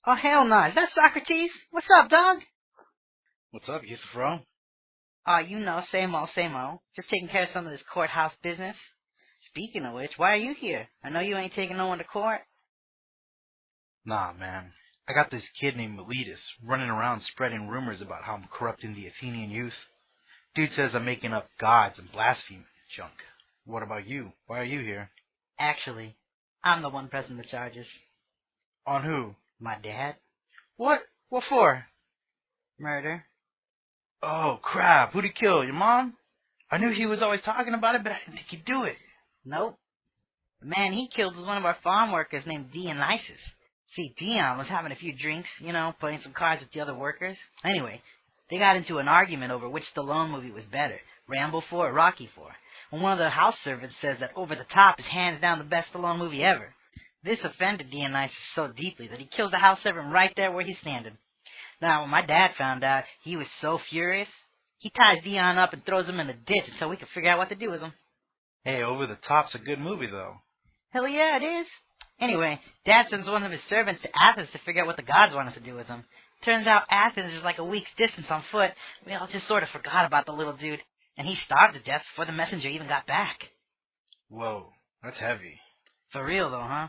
Oh, hell no. Is that Socrates? What's up, dog? What's up, Euthyphro? Oh, same old, same old. Just taking care of some of this courthouse business. Speaking of which, why are you here? I know you ain't taking no one to court. Nah, man. I got this kid named Miletus running around spreading rumors about how I'm corrupting the Athenian youth. Dude says I'm making up gods and blasphemy junk. What about you? Why are you here? Actually, I'm the one pressing the charges. On who? My dad. What? What for? Murder. Oh, crap. Who'd he kill? Your mom? I knew he was always talking about it, but I didn't think he'd do it. Nope. The man he killed was one of our farm workers named Dionysus. See, Dion was having a few drinks, playing some cards with the other workers. Anyway, they got into an argument over which Stallone movie was better, Rambo 4 or Rocky 4. And one of the house servants says that Over the Top is hands down the best Stallone movie ever. This offended Dionysus so deeply that he kills the house servant right there where he's standing. Now, when my dad found out, he was so furious, he ties Dion up and throws him in the ditch until we can figure out what to do with him. Hey, Over the Top's a good movie, though. Hell yeah, it is. Anyway, Dad sends one of his servants to Athens to figure out what the gods want us to do with him. Turns out Athens is like a week's distance on foot. We all just sort of forgot about the little dude, and he starved to death before the messenger even got back. Whoa, that's heavy. For real, though, huh?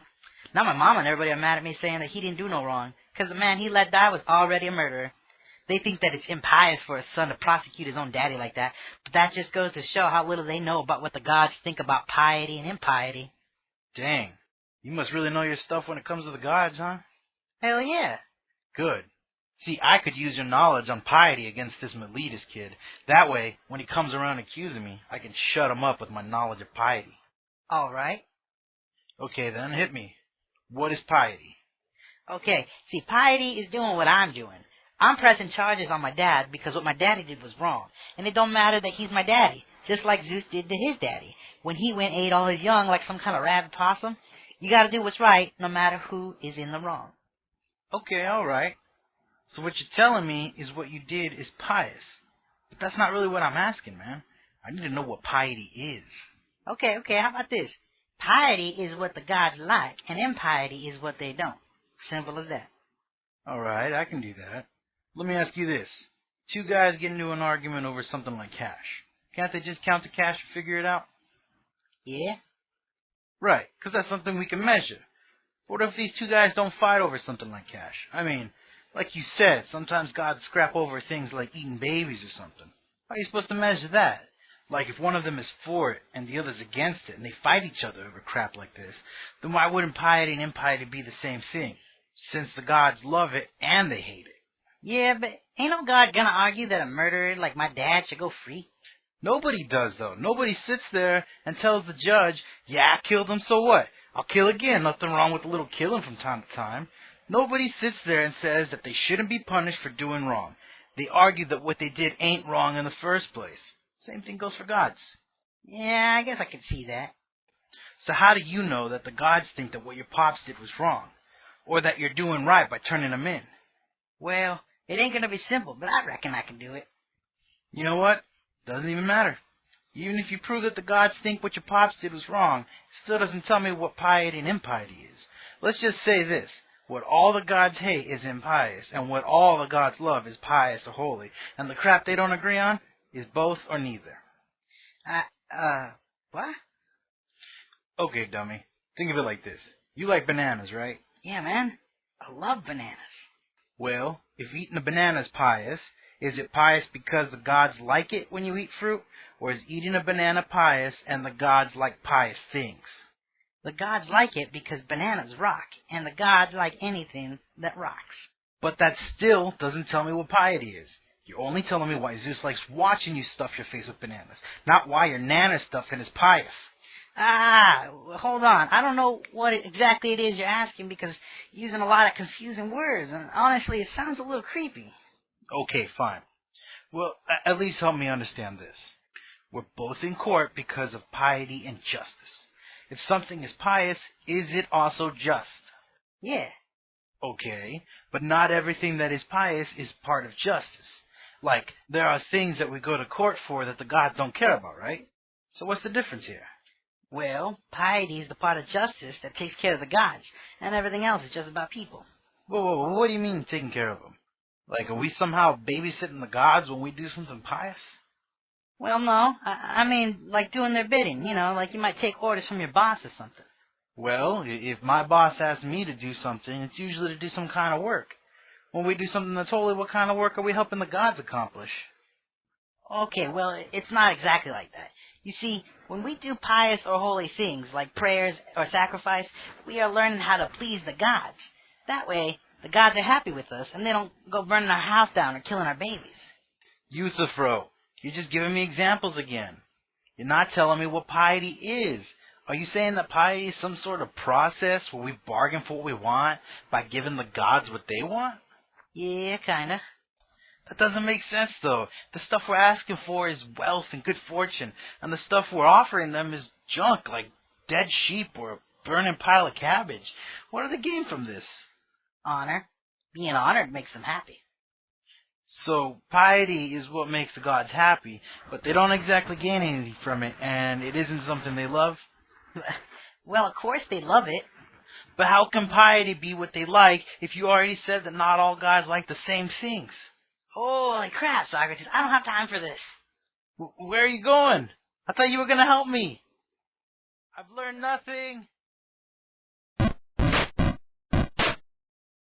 Now my mom and everybody are mad at me saying that he didn't do no wrong, because the man he let die was already a murderer. They think that it's impious for a son to prosecute his own daddy like that, but that just goes to show how little they know about what the gods think about piety and impiety. Dang. You must really know your stuff when it comes to the gods, huh? Hell yeah. Good. See, I could use your knowledge on piety against this Miletus kid. That way, when he comes around accusing me, I can shut him up with my knowledge of piety. All right. Okay then, hit me. What is piety? Okay, see, piety is doing what I'm doing. I'm pressing charges on my dad because what my daddy did was wrong. And it don't matter that he's my daddy, just like Zeus did to his daddy. When he went and ate all his young like some kind of rabid possum, you gotta do what's right no matter who is in the wrong. Okay, alright. So what you're telling me is what you did is pious. But that's not really what I'm asking, man. I need to know what piety is. Okay, how about this? Piety is what the gods like, and impiety is what they don't. Simple as that. Alright, I can do that. Let me ask you this. Two guys get into an argument over something like cash. Can't they just count the cash and figure it out? Yeah? Right, because that's something we can measure. What if these two guys don't fight over something like cash? I mean, like you said, sometimes gods scrap over things like eating babies or something. How are you supposed to measure that? Like if one of them is for it and the other's against it and they fight each other over crap like this, then why wouldn't piety and impiety be the same thing? Since the gods love it and they hate it. Yeah, but ain't no god gonna argue that a murderer like my dad should go free? Nobody does, though. Nobody sits there and tells the judge, yeah, I killed him, so what? I'll kill again. Nothing wrong with a little killing from time to time. Nobody sits there and says that they shouldn't be punished for doing wrong. They argue that what they did ain't wrong in the first place. Same thing goes for gods. Yeah, I guess I can see that. So how do you know that the gods think that what your pops did was wrong? Or that you're doing right by turning them in? Well, it ain't gonna be simple, but I reckon I can do it. You know what? Doesn't even matter. Even if you prove that the gods think what your pops did was wrong, it still doesn't tell me what piety and impiety is. Let's just say this. What all the gods hate is impious, and what all the gods love is pious or holy, and the crap they don't agree on is both or neither. What? Okay, dummy. Think of it like this. You like bananas, right? Yeah, man. I love bananas. Well, if eating a banana is pious, is it pious because the gods like it when you eat fruit? Or is eating a banana pious and the gods like pious things? The gods like it because bananas rock, and the gods like anything that rocks. But that still doesn't tell me what piety is. You're only telling me why Zeus likes watching you stuff your face with bananas, not why your nana stuffing is pious. Hold on. I don't know what exactly it is you're asking because you're using a lot of confusing words, and honestly, it sounds a little creepy. Okay, fine. Well, at least help me understand this. We're both in court because of piety and justice. If something is pious, is it also just? Yeah. Okay, but not everything that is pious is part of justice. Like, there are things that we go to court for that the gods don't care about, right? So what's the difference here? Well, piety is the part of justice that takes care of the gods, and everything else is just about people. Whoa, what do you mean taking care of them? Like, are we somehow babysitting the gods when we do something pious? Well, no, I mean, like doing their bidding, like you might take orders from your boss or something. Well, if my boss asks me to do something, it's usually to do some kind of work. When we do something that's holy, what kind of work are we helping the gods accomplish? Okay, well, it's not exactly like that. You see, when we do pious or holy things, like prayers or sacrifice, we are learning how to please the gods. That way, the gods are happy with us, and they don't go burning our house down or killing our babies. Euthyphro, you're just giving me examples again. You're not telling me what piety is. Are you saying that piety is some sort of process where we bargain for what we want by giving the gods what they want? Yeah, kinda. That doesn't make sense, though. The stuff we're asking for is wealth and good fortune, and the stuff we're offering them is junk, like dead sheep or a burning pile of cabbage. What do they gain from this? Honor. Being honored makes them happy. So, piety is what makes the gods happy, but they don't exactly gain anything from it, and it isn't something they love? Well, of course they love it. But how can piety be what they like if you already said that not all gods like the same things? Holy crap, Socrates, I don't have time for this. Where are you going? I thought you were going to help me. I've learned nothing.